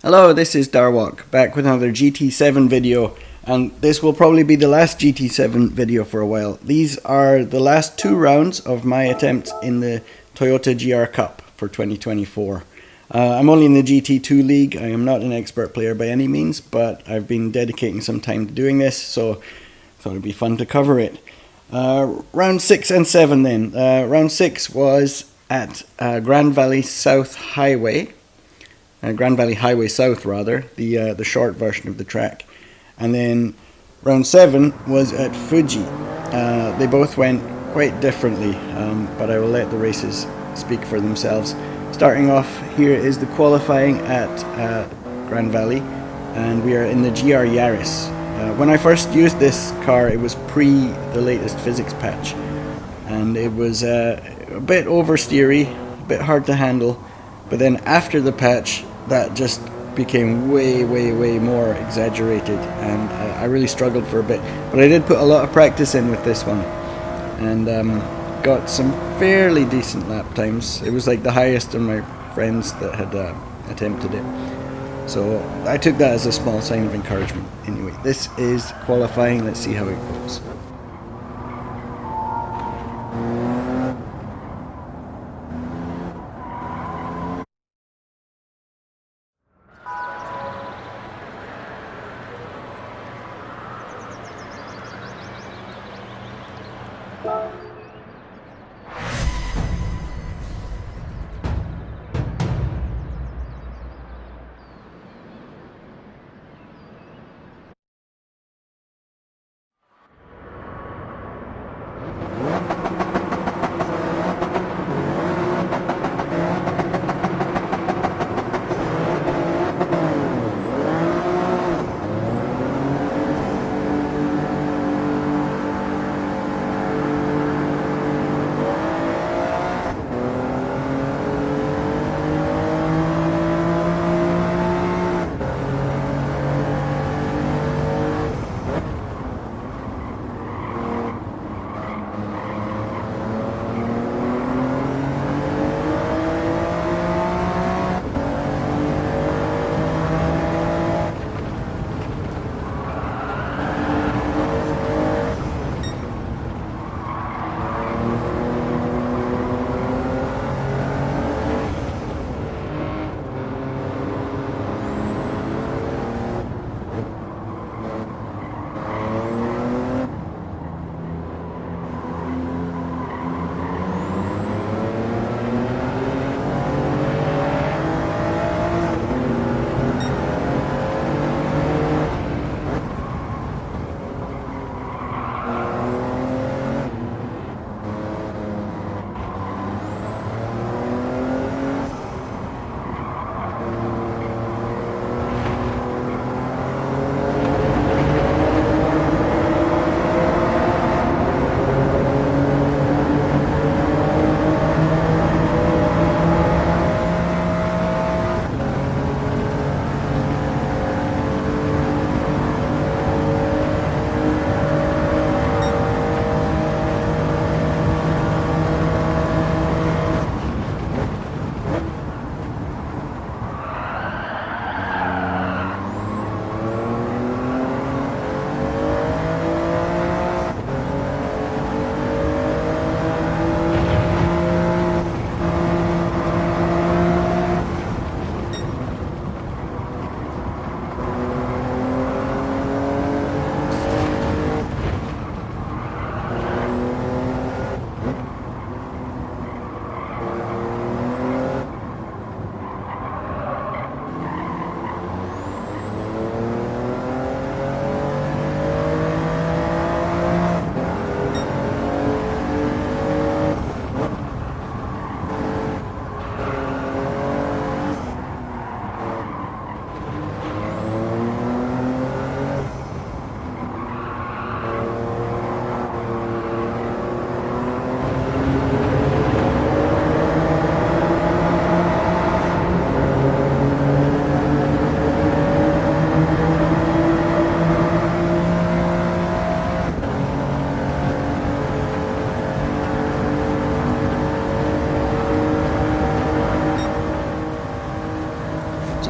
Hello, this is Darwalk, back with another GT7 video, and this will probably be the last GT7 video for a while. These are the last two rounds of my attempts in the Toyota GR Cup for 2024. I'm only in the GT2 league. I am not an expert player by any means, but I've been dedicating some time to doing this, so I thought it'd be fun to cover it. Round 6 and 7 then. Round 6 was at Grand Valley South Highway. Grand Valley Highway South, rather, the short version of the track. And then round 7 was at Fuji. They both went quite differently, but I will let the races speak for themselves. Starting off, here is the qualifying at Grand Valley, and we are in the GR Yaris. When I first used this car, it was pre the latest physics patch, and it was a bit oversteery, a bit hard to handle, but then after the patch, that just became way more exaggerated, and I really struggled for a bit. But I did put a lot of practice in with this one, and got some fairly decent lap times. It was like the highest of my friends that had attempted it. So I took that as a small sign of encouragement. Anyway, this is qualifying. Let's see how it goes.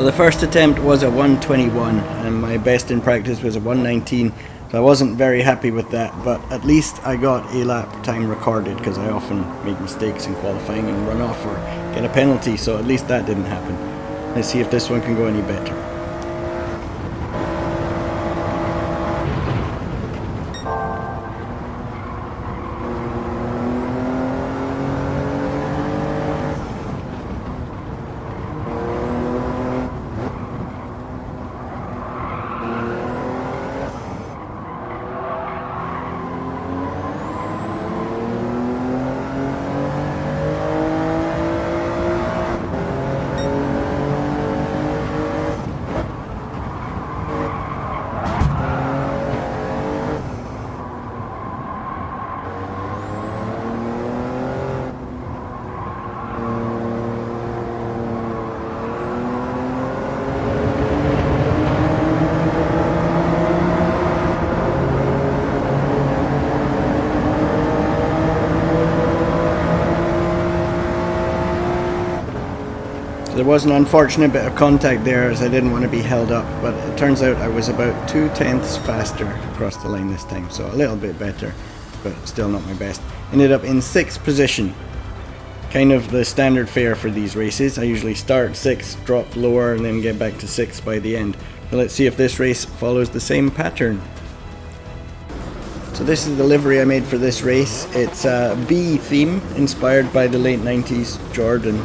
So the first attempt was a 121 and my best in practice was a 119, so I wasn't very happy with that, but at least I got a lap time recorded because I often make mistakes in qualifying and run off or get a penalty, so at least that didn't happen. Let's see if this one can go any better. There was an unfortunate bit of contact there as I didn't want to be held up, but it turns out I was about 2/10 faster across the line this time, so a little bit better, but still not my best. Ended up in 6th position, kind of the standard fare for these races. I usually start 6th, drop lower, and then get back to 6th by the end. So let's see if this race follows the same pattern. So this is the livery I made for this race. It's a bee theme inspired by the late 90s Jordan.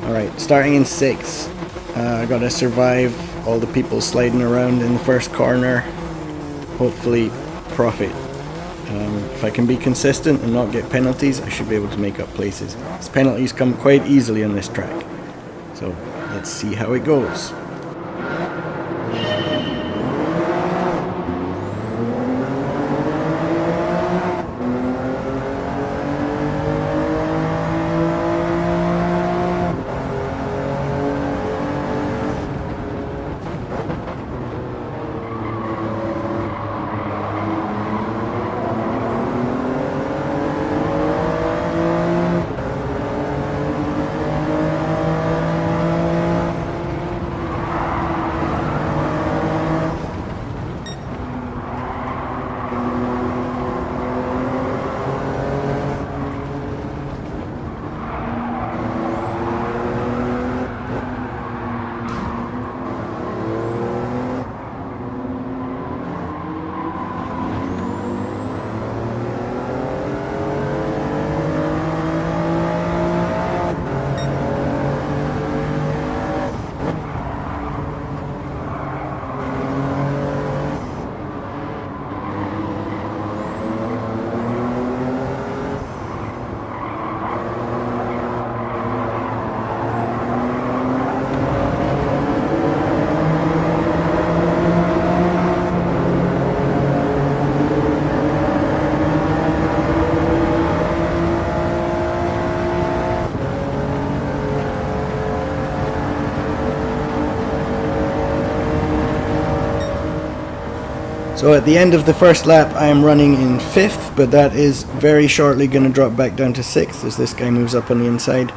Alright, starting in 6th, I gotta survive all the people sliding around in the first corner, hopefully profit. If I can be consistent and not get penalties, I should be able to make up places. These penalties come quite easily on this track, so let's see how it goes. So at the end of the first lap I am running in 5th, but that is very shortly going to drop back down to 6th as this guy moves up on the inside.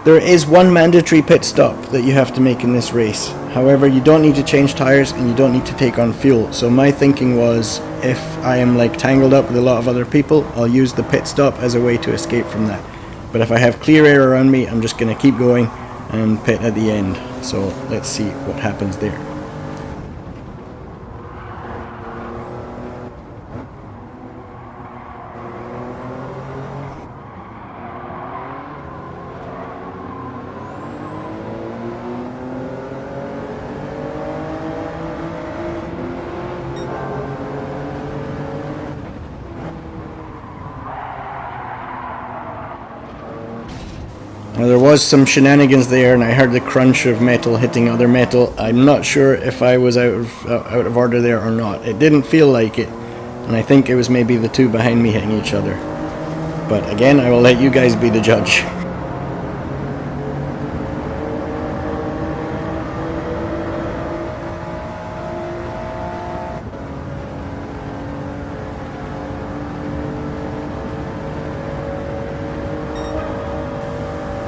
There is one mandatory pit stop that you have to make in this race. However, you don't need to change tyres and you don't need to take on fuel. So my thinking was, if I am like tangled up with a lot of other people, I'll use the pit stop as a way to escape from that. But if I have clear air around me, I'm just going to keep going and pit at the end. So let's see what happens there. Now there was some shenanigans there and I heard the crunch of metal hitting other metal. I'm not sure if I was out of order there or not. It didn't feel like it, and I think it was maybe the two behind me hitting each other. But again, I will let you guys be the judge.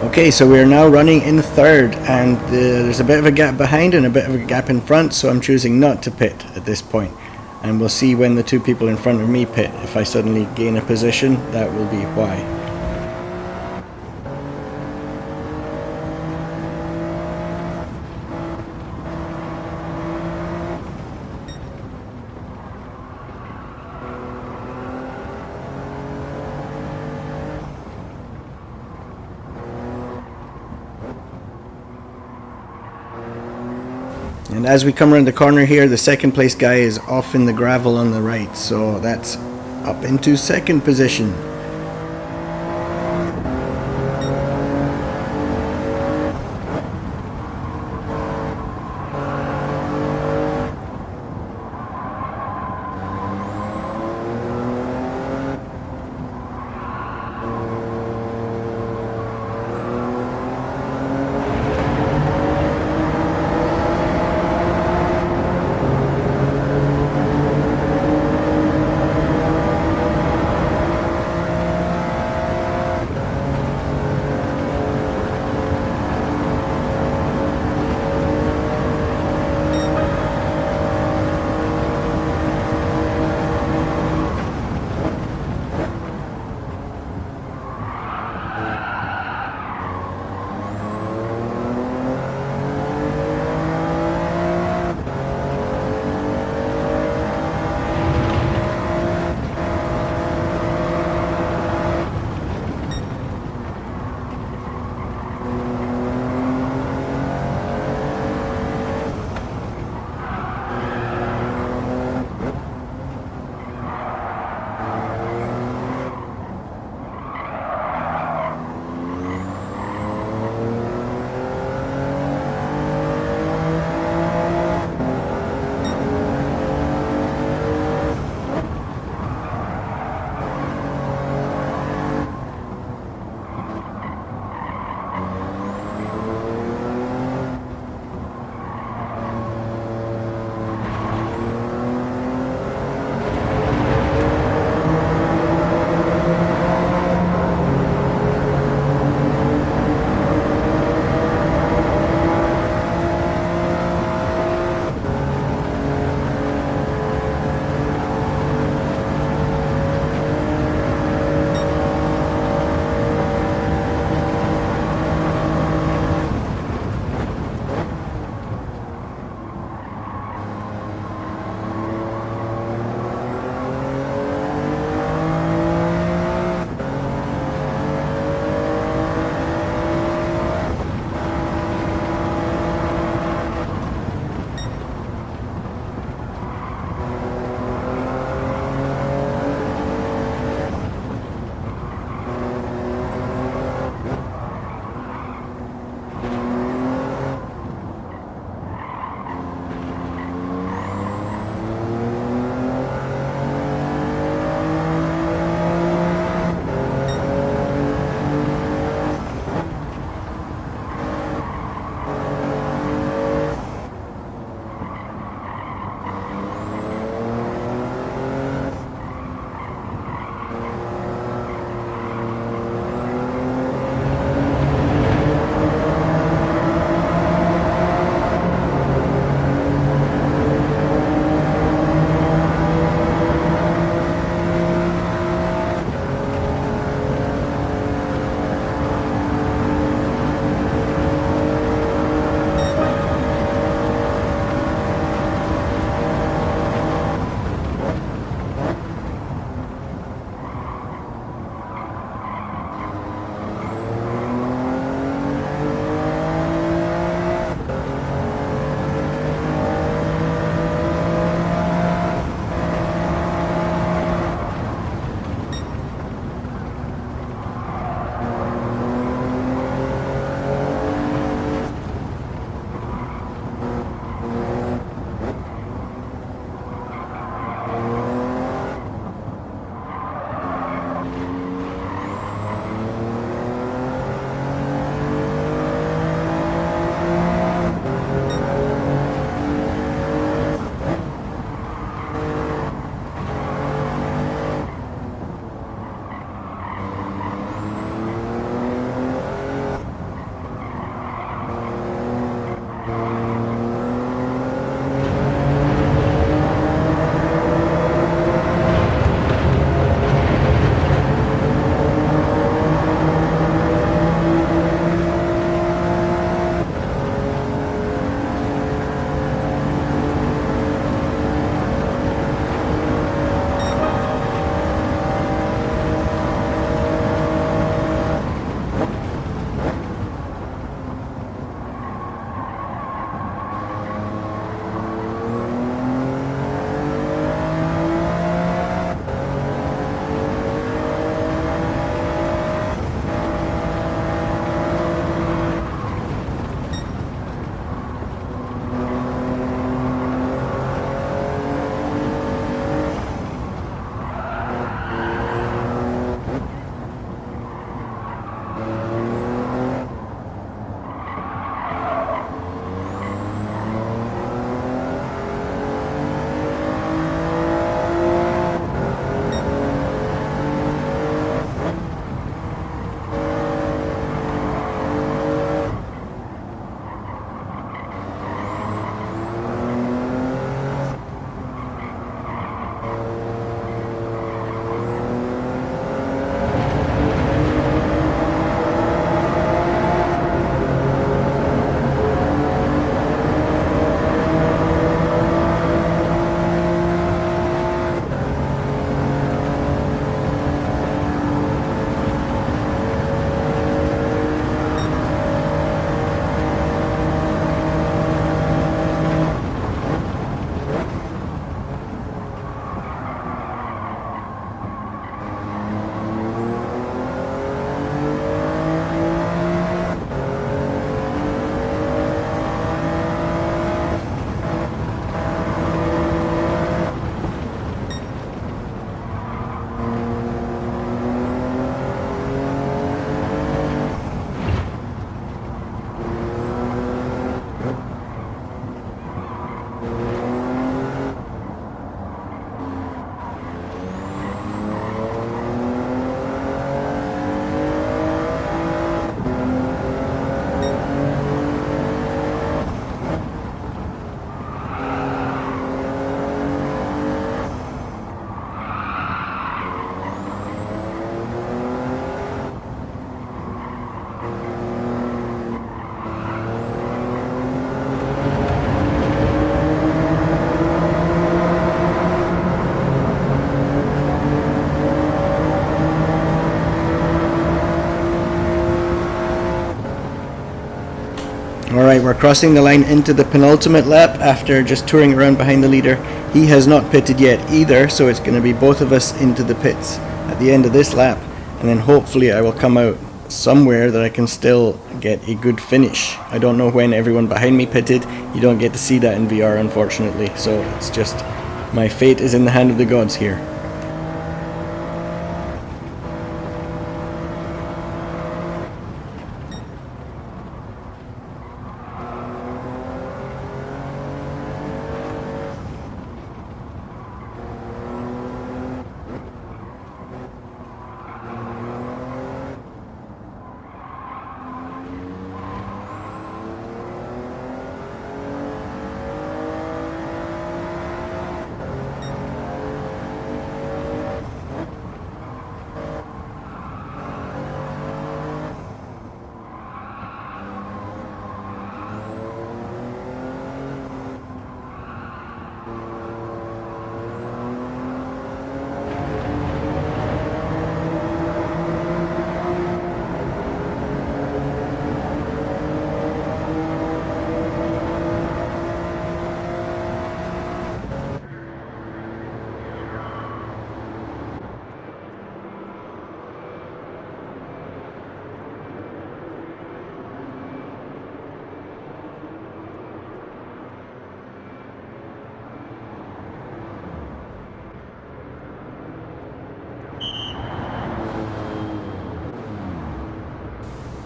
Okay, so we're now running in third, and there's a bit of a gap behind and a bit of a gap in front, so I'm choosing not to pit at this point. And we'll see when the two people in front of me pit. If I suddenly gain a position, that will be why. And as we come around the corner here, the second place guy is off in the gravel on the right, so that's up into second position. Alright, we're crossing the line into the penultimate lap after just touring around behind the leader. He has not pitted yet either, so it's going to be both of us into the pits at the end of this lap, and then hopefully I will come out somewhere that I can still get a good finish. I don't know when everyone behind me pitted. You don't get to see that in VR, unfortunately, so it's just my fate is in the hand of the gods here.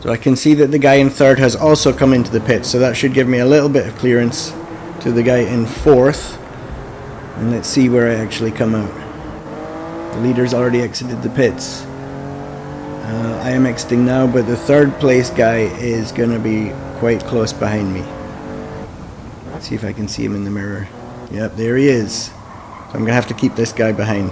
So I can see that the guy in third has also come into the pit, so that should give me a little bit of clearance to the guy in fourth. And let's see where I actually come out. The leader's already exited the pits. I am exiting now, but the third place guy is going to be quite close behind me. Let's see if I can see him in the mirror. Yep, there he is. So I'm going to have to keep this guy behind.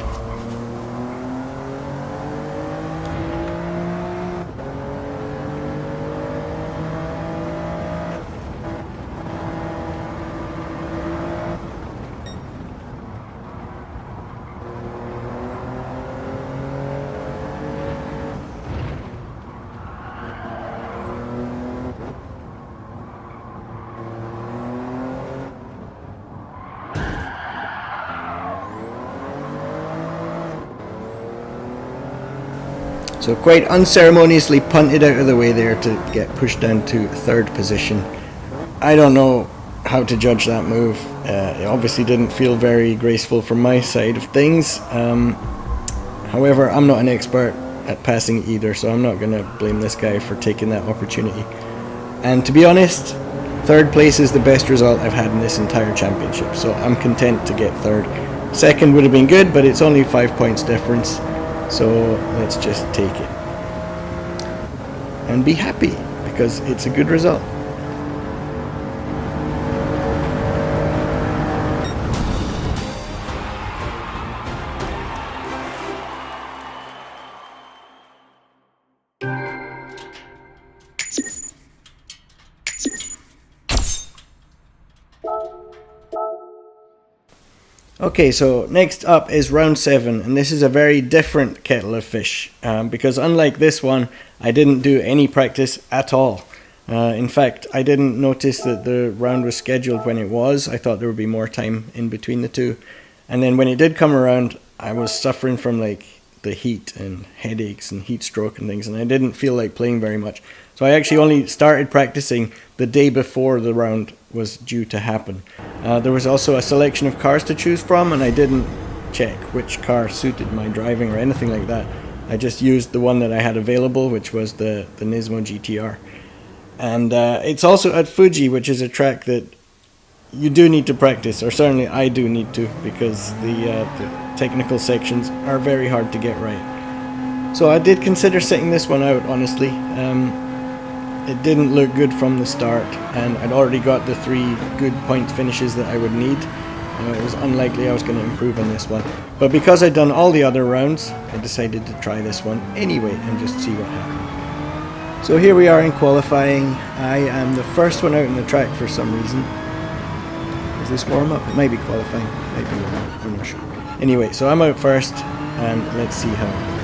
So quite unceremoniously punted out of the way there to get pushed down to third position. I don't know how to judge that move. It obviously didn't feel very graceful from my side of things. However, I'm not an expert at passing either, so I'm not going to blame this guy for taking that opportunity. And to be honest, third place is the best result I've had in this entire championship, so I'm content to get third. Second would have been good, but it's only 5 points difference. So let's just take it and be happy because it's a good result. Okay, so next up is round 7, and this is a very different kettle of fish because unlike this one, I didn't do any practice at all. In fact, I didn't notice that the round was scheduled when it was. I thought there would be more time in between the two. And then when it did come around, I was suffering from like the heat and headaches and heat stroke and things, and I didn't feel like playing very much. So I actually only started practicing the day before the round was due to happen. There was also a selection of cars to choose from, and I didn't check which car suited my driving or anything like that. I just used the one that I had available, which was the Nismo GTR. And it's also at Fuji, which is a track that you do need to practice, or certainly I do need to, because the technical sections are very hard to get right. So I did consider setting this one out, honestly. It didn't look good from the start, and I'd already got the 3 good point finishes that I would need. It was unlikely I was going to improve on this one. But because I'd done all the other rounds, I decided to try this one anyway and just see what happened. So here we are in qualifying. I am the first one out in the track for some reason. Is this warm-up? It might be qualifying. It might be warm-up. I'm not sure. Anyway, so I'm out first, and let's see how it goes.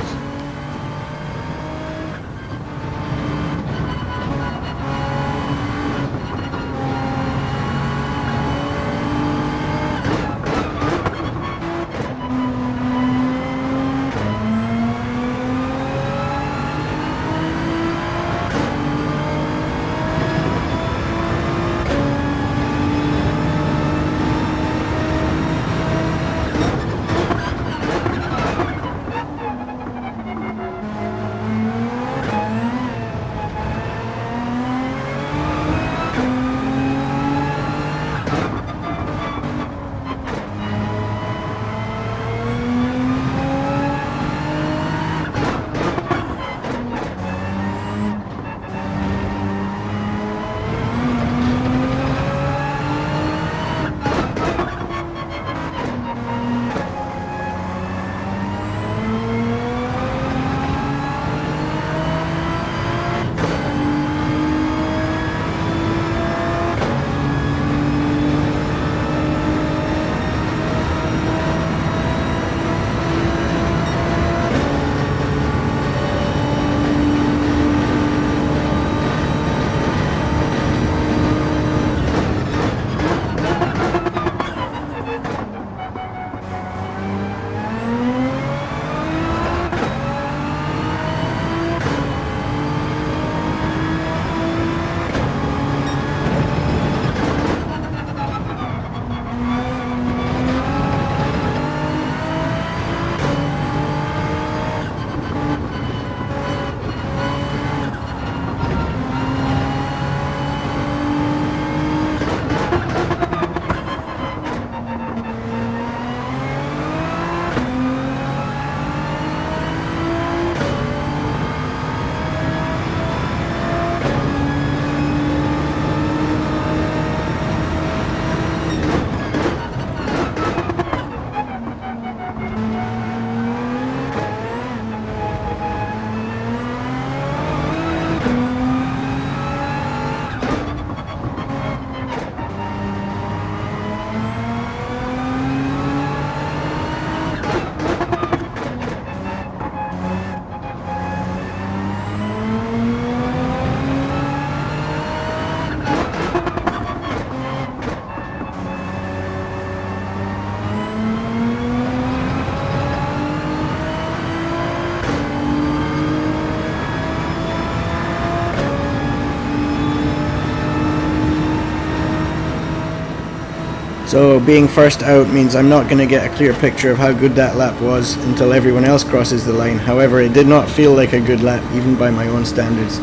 So being first out means I'm not going to get a clear picture of how good that lap was until everyone else crosses the line. However, it did not feel like a good lap, even by my own standards.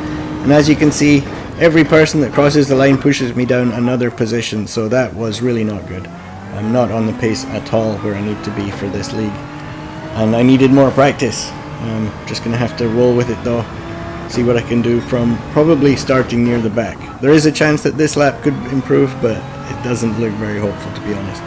And as you can see, every person that crosses the line pushes me down another position, so that was really not good. I'm not on the pace at all where I need to be for this league. And I needed more practice. I'm just going to have to roll with it though. See what I can do from probably starting near the back. There is a chance that this lap could improve, but it doesn't look very hopeful, to be honest.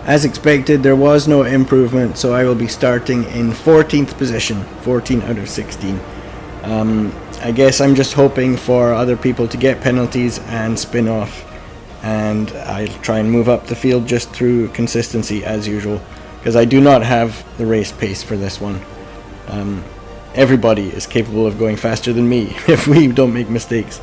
As expected, there was no improvement, so I will be starting in 14th position, 14 out of 16. I guess I'm just hoping for other people to get penalties and spin off, and I'll try and move up the field just through consistency as usual, because I do not have the race pace for this one. Everybody is capable of going faster than me if we don't make mistakes.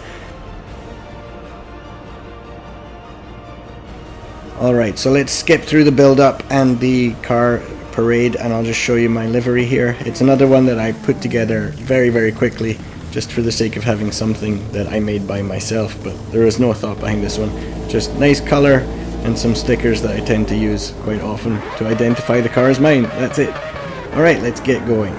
Alright, so let's skip through the build-up and the car parade, and I'll just show you my livery here. It's another one that I put together very quickly, just for the sake of having something that I made by myself, but there is no thought behind this one. Just nice colour and some stickers that I tend to use quite often to identify the car as mine. That's it. Alright, let's get going.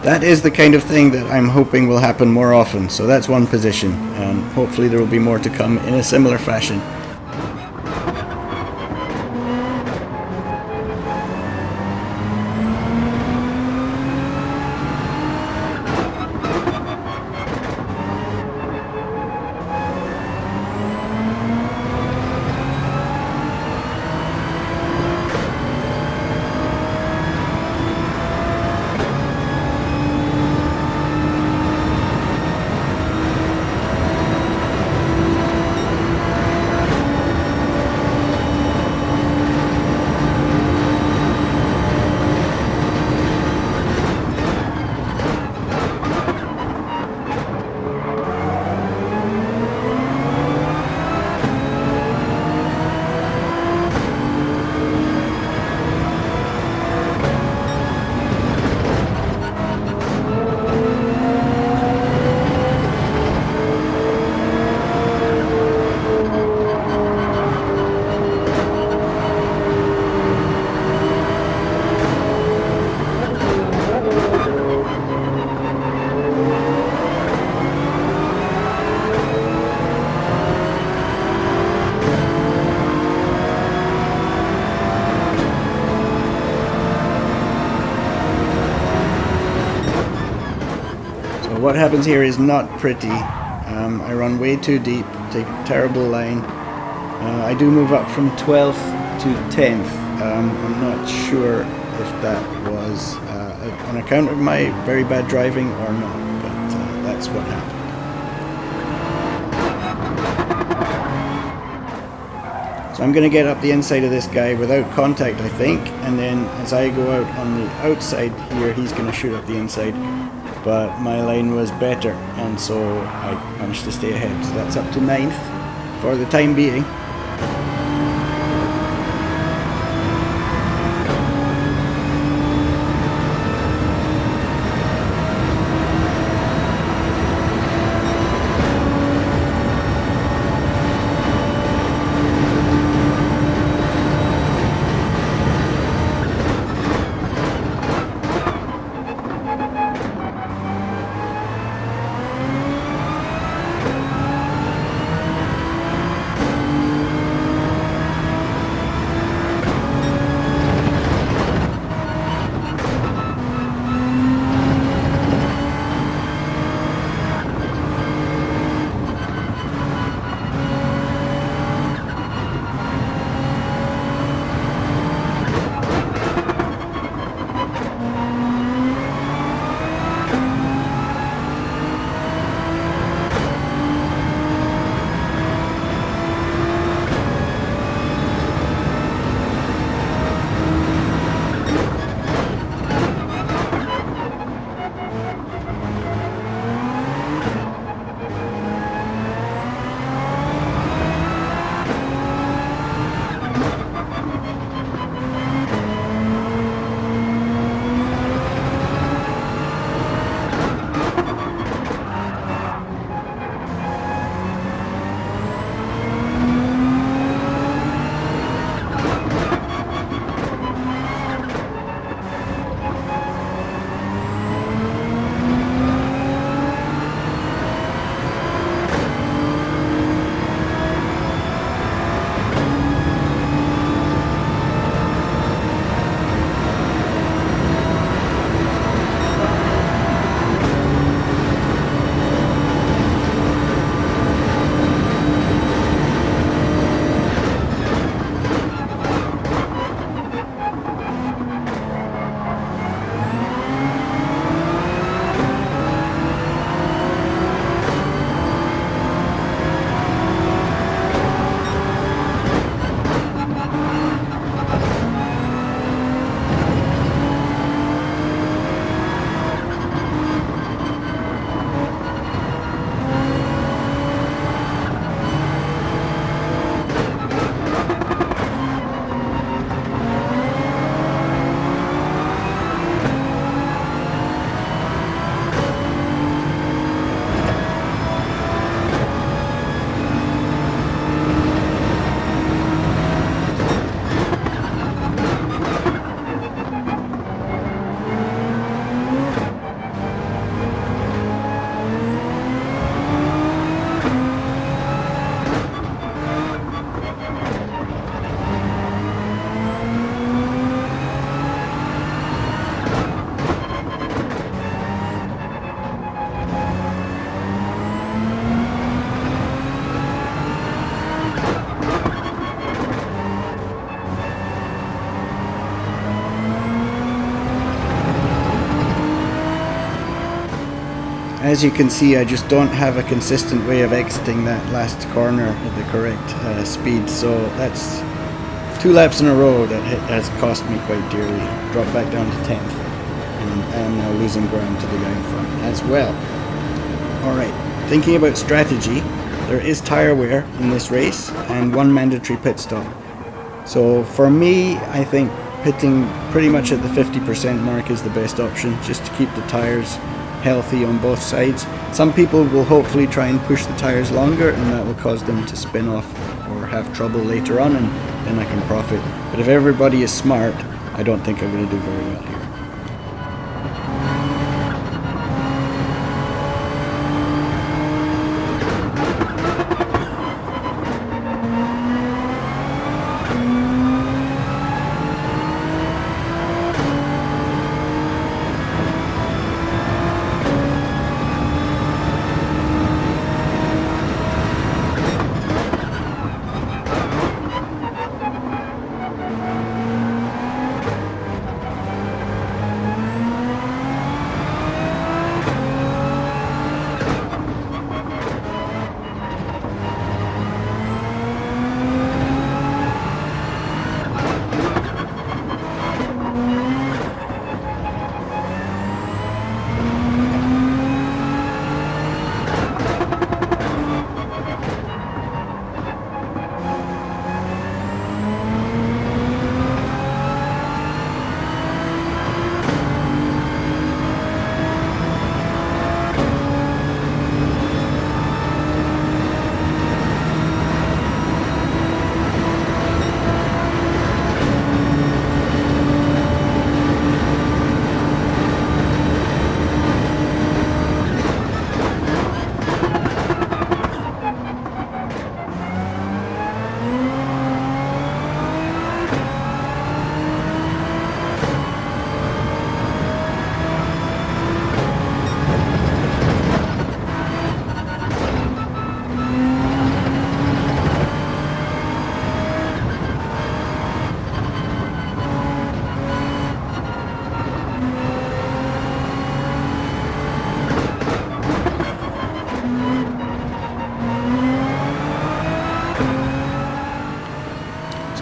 That is the kind of thing that I'm hoping will happen more often, so that's one position, and hopefully there will be more to come in a similar fashion. what happens here is not pretty. I run way too deep, take a terrible line. I do move up from 12th to 10th. I'm not sure if that was on account of my very bad driving or not, but that's what happened. So I'm going to get up the inside of this guy without contact, I think, and then as I go out on the outside here, he's going to shoot up the inside, but my line was better, and so I managed to stay ahead. So that's up to 9th for the time being. As you can see, I just don't have a consistent way of exiting that last corner at the correct speed, so that's 2 laps in a row that has cost me quite dearly. Dropped back down to 10th, and I am now losing ground to the guy in front as well. Alright, thinking about strategy, there is tyre wear in this race and 1 mandatory pit stop. So for me, I think pitting pretty much at the 50% mark is the best option, just to keep the tyres healthy on both sides. Some people will hopefully try and push the tyres longer, and that will cause them to spin off or have trouble later on, and then I can profit. But if everybody is smart, I don't think I'm going to do very well here.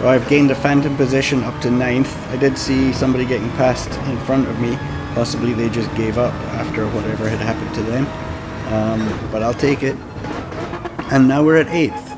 So I've gained a phantom position up to 9th. I did see somebody getting passed in front of me. Possibly they just gave up after whatever had happened to them. But I'll take it. And now we're at 8th.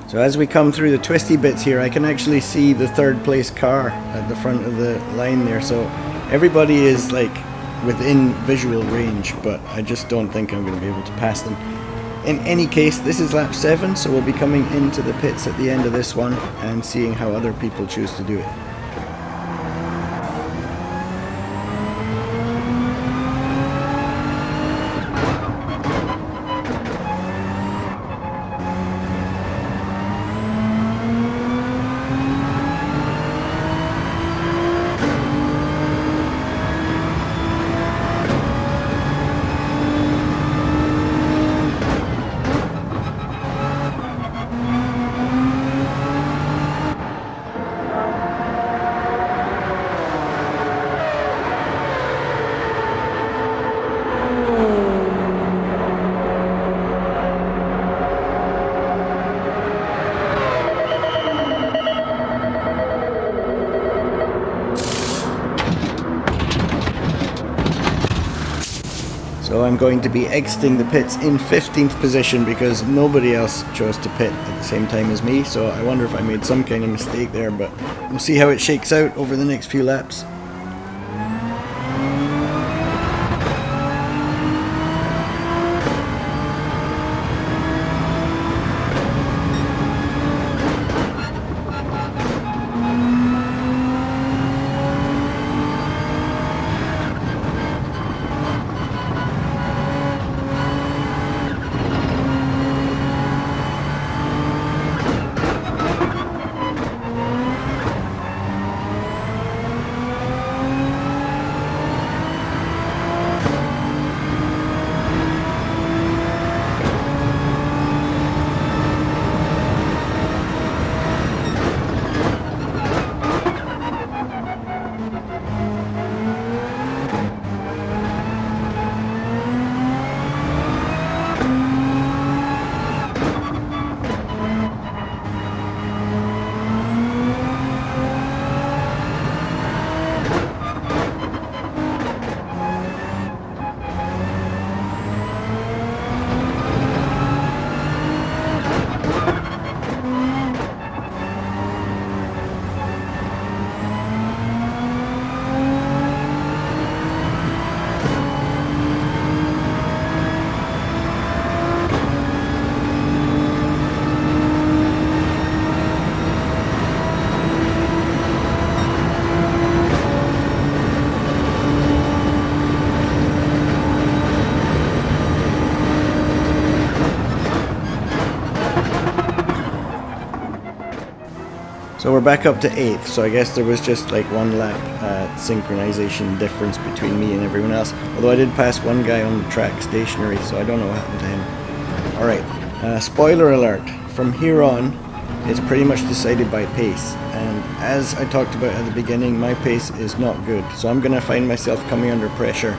So as we come through the twisty bits here, I can actually see the 3rd place car at the front of the line there. So everybody is like within visual range, but I just don't think I'm going to be able to pass them. In any case, this is lap 7, so we'll be coming into the pits at the end of this one and seeing how other people choose to do it. So I'm going to be exiting the pits in 15th position because nobody else chose to pit at the same time as me. So I wonder if I made some kind of mistake there, but we'll see how it shakes out over the next few laps. So we're back up to 8th, so I guess there was just like 1 lap synchronization difference between me and everyone else. Although I did pass one guy on the track stationary, so I don't know what happened to him. Alright, spoiler alert, from here on it's pretty much decided by pace, and as I talked about at the beginning, my pace is not good, so I'm going to find myself coming under pressure.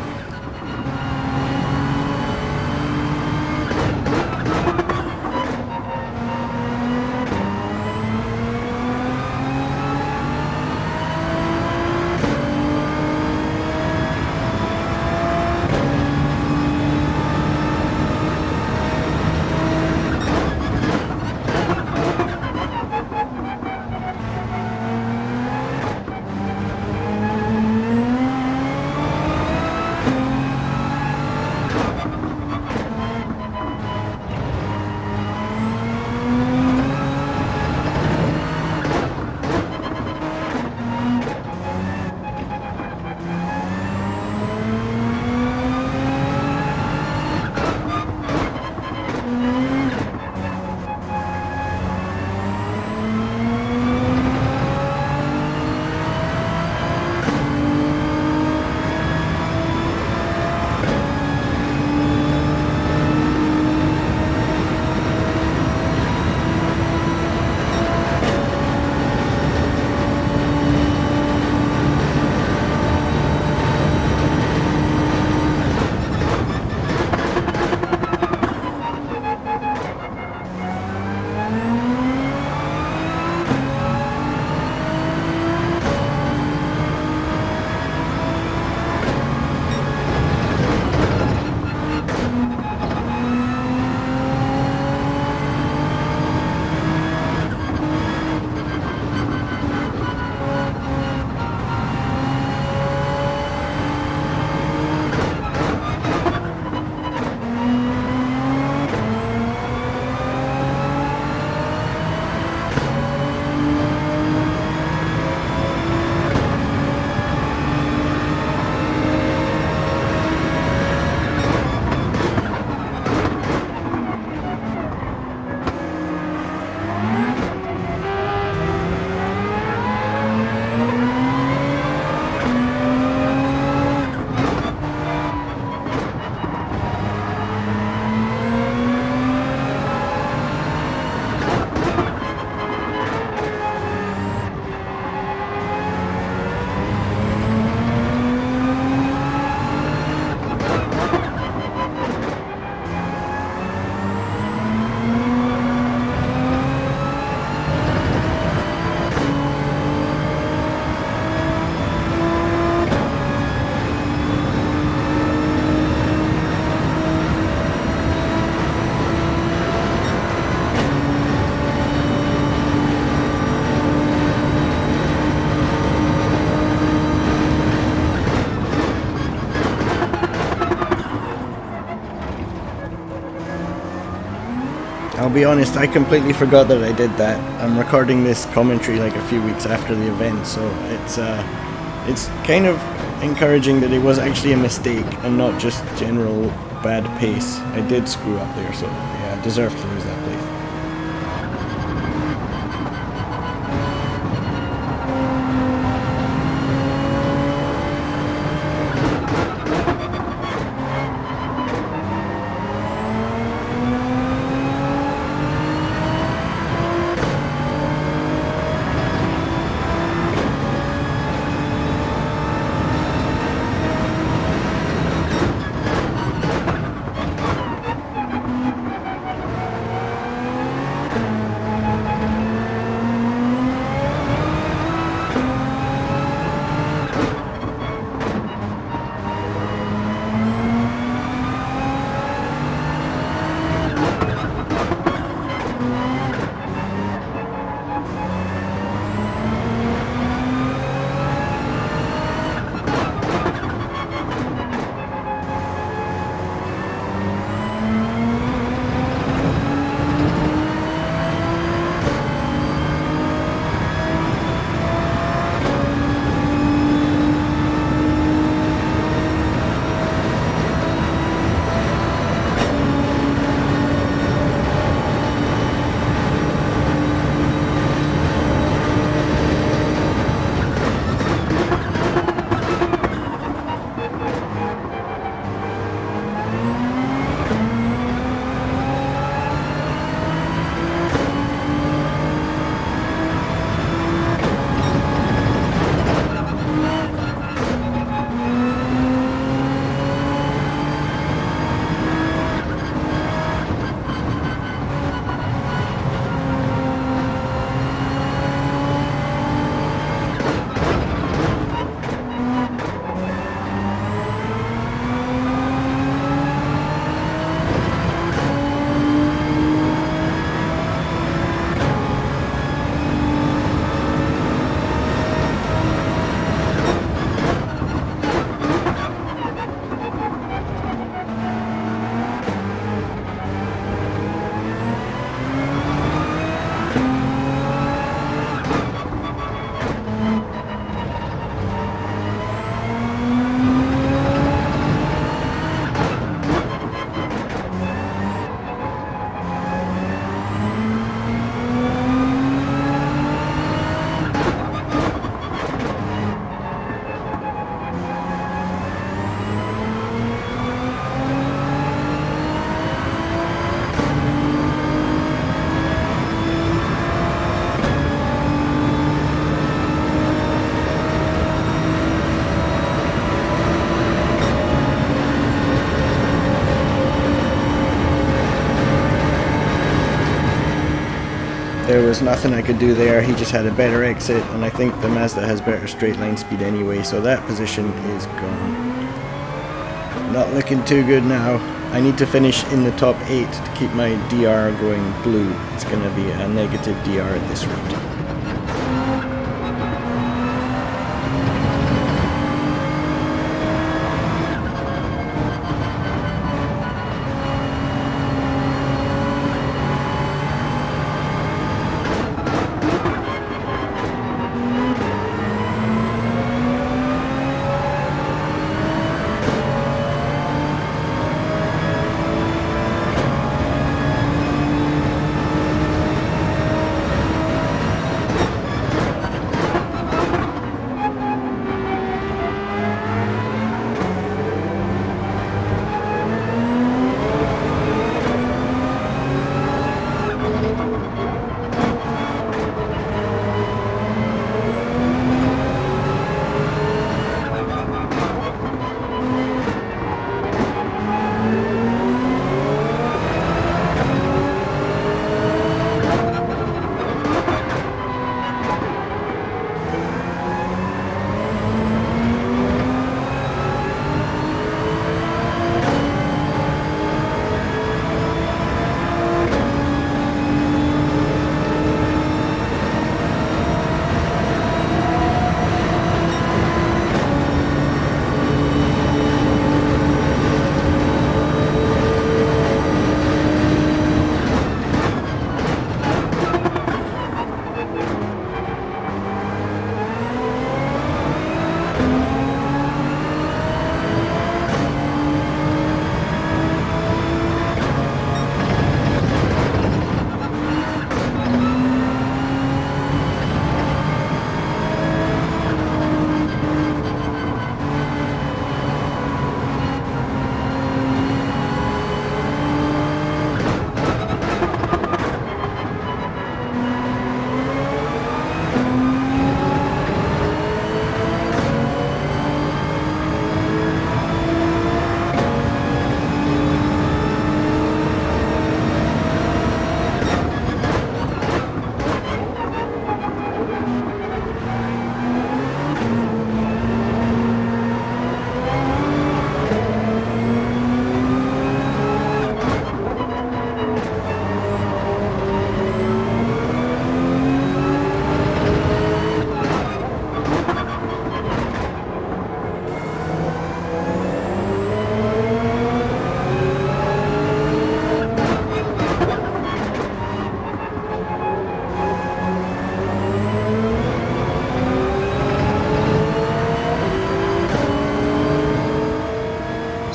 I'll be honest, I completely forgot that I did that. I'm recording this commentary like a few weeks after the event, so it's kind of encouraging that it was actually a mistake and not just general bad pace. I did screw up there, so yeah, I deserve to lose that place. there was nothing I could do there. He just had a better exit, and I think the Mazda has better straight line speed anyway, so that position is gone. Not looking too good now. I need to finish in the top 8 to keep my DR going blue. It's going to be a negative DR at this rate.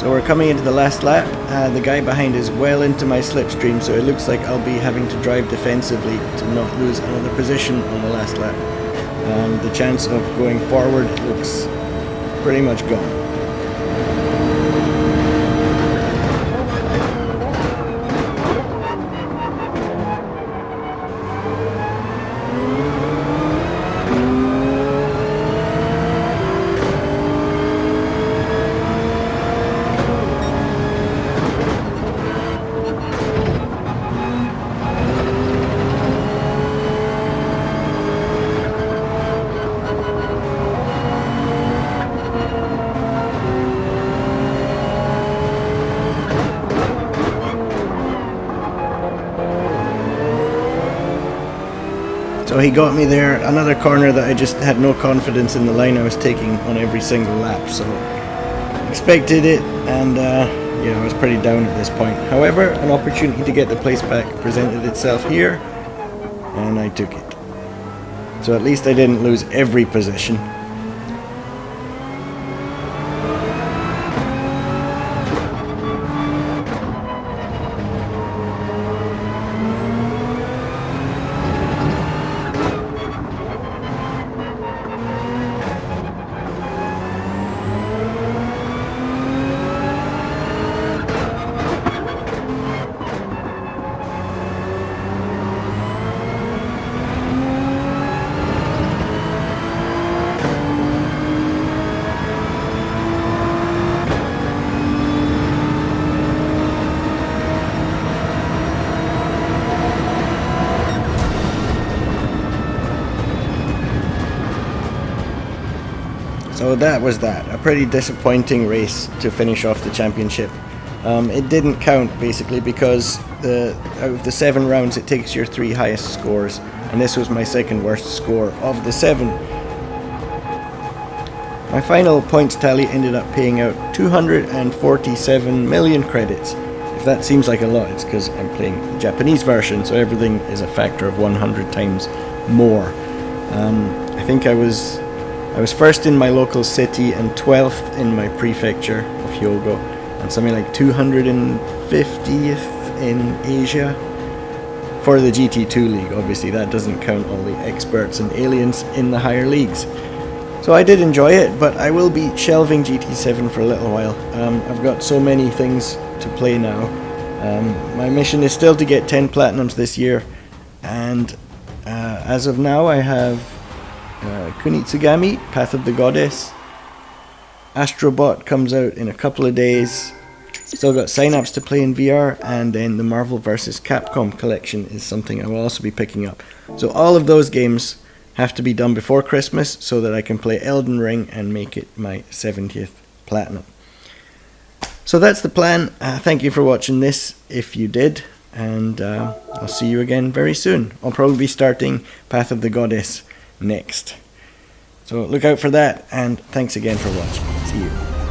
So we're coming into the last lap. The guy behind is well into my slipstream, so it looks like I'll be having to drive defensively to not lose another position on the last lap. The chance of going forward looks pretty much gone. So he got me there, another corner that I just had no confidence in the line I was taking on every single lap, so expected it, and yeah, I was pretty down at this point. However, an opportunity to get the place back presented itself here, and I took it. So at least I didn't lose every position. So that was that. A pretty disappointing race to finish off the championship. It didn't count basically because out of the 7 rounds it takes your 3 highest scores, and this was my second worst score of the 7. My final points tally ended up paying out 247 million credits. If that seems like a lot, it's because I'm playing the Japanese version, so everything is a factor of 100 times more. I think I was first in my local city and 12th in my prefecture of Hyogo, and something like 250th in Asia for the GT2 league. Obviously that doesn't count all the experts and aliens in the higher leagues. So I did enjoy it, but I will be shelving GT7 for a little while. I've got so many things to play now. My mission is still to get 10 platinums this year, and as of now I have Kunitsugami, Path of the Goddess. Astrobot comes out in a couple of days. Still got Synapse to play in VR, and then the Marvel vs. Capcom collection is something I will also be picking up. So all of those games have to be done before Christmas so that I can play Elden Ring and make it my 70th platinum. So that's the plan. Thank you for watching this if you did, and I'll see you again very soon. I'll probably be starting Path of the Goddess next. So look out for that, and thanks again for watching. See you.